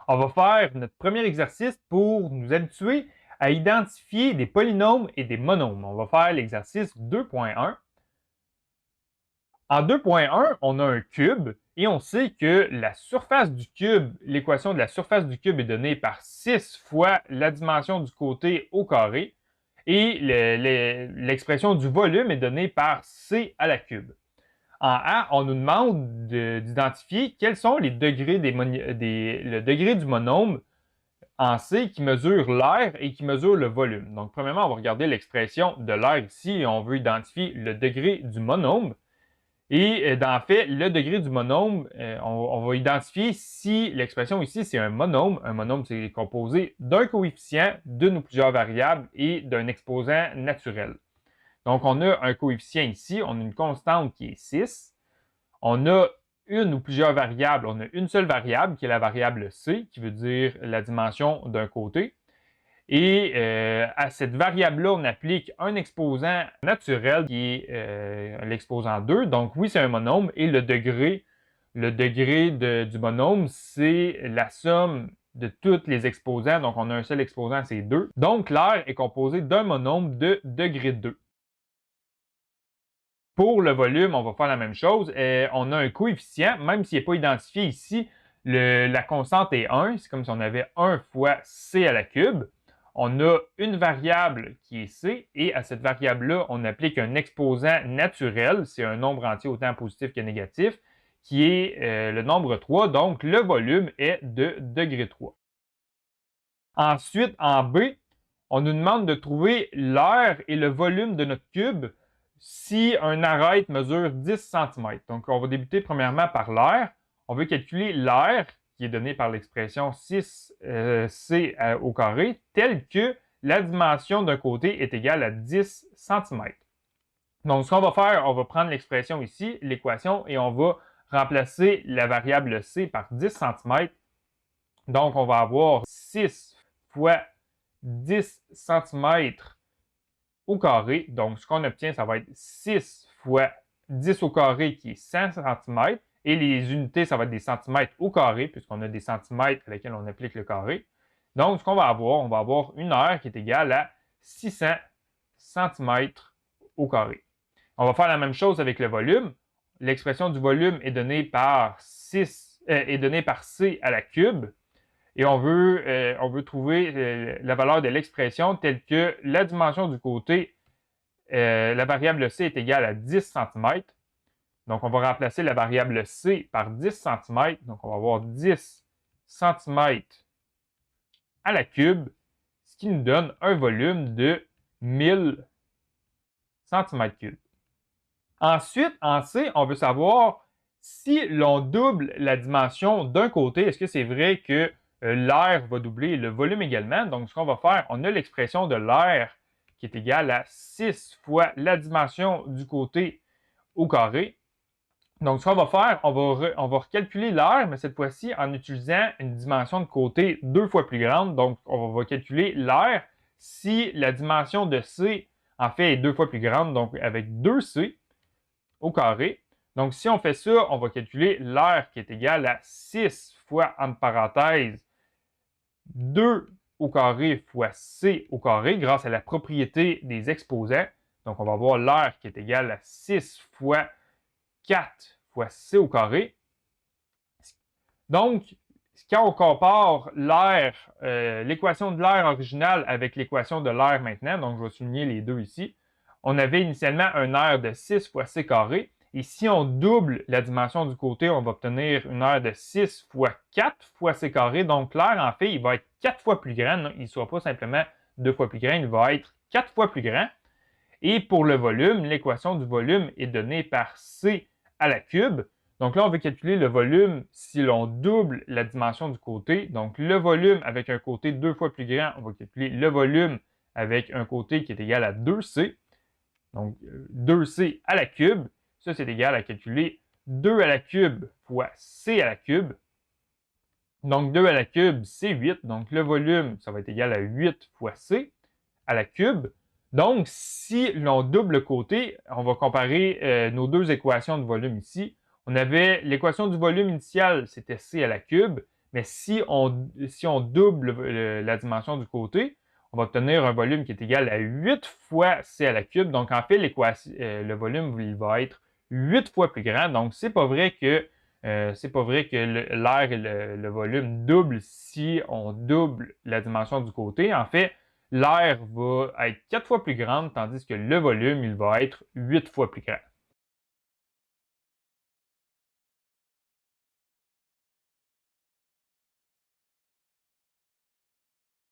On va faire notre premier exercice pour nous habituer à identifier des polynômes et des monômes. On va faire l'exercice 2.1. En 2.1, on a un cube et on sait que la surface du cube, l'équation de la surface du cube est donnée par 6 fois la dimension du côté au carré et l'expression du volume est donnée par c à la cube. En A, on nous demande d'identifier quels sont les degrés le degré du monôme en C qui mesure l'air et qui mesure le volume. Donc, premièrement, on va regarder l'expression de l'air ici et on veut identifier le degré du monôme. Et dans le fait, le degré du monôme, on va identifier si l'expression ici, c'est un monôme. Un monôme, c'est composé d'un coefficient, d'une ou plusieurs variables et d'un exposant naturel. Donc, on a un coefficient ici, on a une constante qui est 6. On a une ou plusieurs variables. On a une seule variable qui est la variable C, qui veut dire la dimension d'un côté. Et à cette variable-là, on applique un exposant naturel qui est l'exposant 2. Donc oui, c'est un monôme. Et le degré du monôme, c'est la somme de tous les exposants. Donc on a un seul exposant, c'est 2. Donc l'air est composé d'un monôme de degré 2. Pour le volume, on va faire la même chose. On a un coefficient, même s'il n'est pas identifié ici, la constante est 1. C'est comme si on avait 1 fois c à la cube. On a une variable qui est c, et à cette variable-là, on applique un exposant naturel, c'est un nombre entier autant positif que négatif, qui est le nombre 3, donc le volume est de degré 3. Ensuite, en B, on nous demande de trouver l'air et le volume de notre cube si un arête mesure 10 cm. Donc, on va débuter premièrement par l'air. On veut calculer l'air, qui est donné par l'expression 6c au carré, tel que la dimension d'un côté est égale à 10 cm. Donc, ce qu'on va faire, on va prendre l'expression ici, l'équation, et on va remplacer la variable c par 10 cm. Donc, on va avoir 6 fois 10 cm au carré. Donc, ce qu'on obtient, ça va être 6 fois 10 au carré qui est 100 cm. Et les unités, ça va être des centimètres au carré, puisqu'on a des centimètres à lesquels on applique le carré. Donc, ce qu'on va avoir, on va avoir une heure qui est égale à 600 cm au carré. On va faire la même chose avec le volume. L'expression du volume est donnée par c à la cube. Et on veut trouver la valeur de l'expression telle que la dimension du côté, la variable c est égale à 10 cm. Donc, on va remplacer la variable c par 10 cm. Donc, on va avoir 10 cm à la cube, ce qui nous donne un volume de 1000 cm3. Ensuite, en C, on veut savoir si l'on double la dimension d'un côté, est-ce que c'est vrai que l'air va doubler le volume également? Donc, ce qu'on va faire, on a l'expression de l'air qui est égale à 6 fois la dimension du côté au carré. Donc, ce qu'on va faire, on va recalculer l'air, mais cette fois-ci en utilisant une dimension de côté 2 fois plus grande. Donc, on va calculer l'air si la dimension de C, en fait, est 2 fois plus grande, donc avec 2C au carré. Donc, si on fait ça, on va calculer l'air qui est égal à 6 fois, entre parenthèses, 2 au carré fois C au carré, grâce à la propriété des exposants. Donc, on va avoir l'air qui est égal à 6 fois 4 fois C au carré. Donc, quand on compare l'air, l'équation de l'air originale avec l'équation de l'air maintenant, donc je vais souligner les deux ici, on avait initialement un air de 6 fois C carré. Et si on double la dimension du côté, on va obtenir une aire de 6 fois 4 fois C carré. Donc l'air, en fait, il va être 4 fois plus grand. Il ne sera pas simplement 2 fois plus grand, il va être 4 fois plus grand. Et pour le volume, l'équation du volume est donnée par C à la cube. Donc là, on veut calculer le volume si l'on double la dimension du côté. Donc le volume avec un côté 2 fois plus grand, on va calculer le volume avec un côté qui est égal à 2C. Donc 2C à la cube. Ça, c'est égal à calculer 2 à la cube fois C à la cube. Donc 2 à la cube, c'est 8. Donc le volume, ça va être égal à 8 fois C à la cube. Donc, si l'on double le côté, on va comparer nos deux équations de volume ici. On avait l'équation du volume initiale, c'était C à la cube, Mais si on double la dimension du côté, on va obtenir un volume qui est égal à 8 fois C à la cube. Donc, en fait, le volume il va être 8 fois plus grand. Donc, c'est pas vrai que l'air et le volume doublent si on double la dimension du côté. En fait, l'air va être 4 fois plus grande, tandis que le volume, il va être 8 fois plus grand.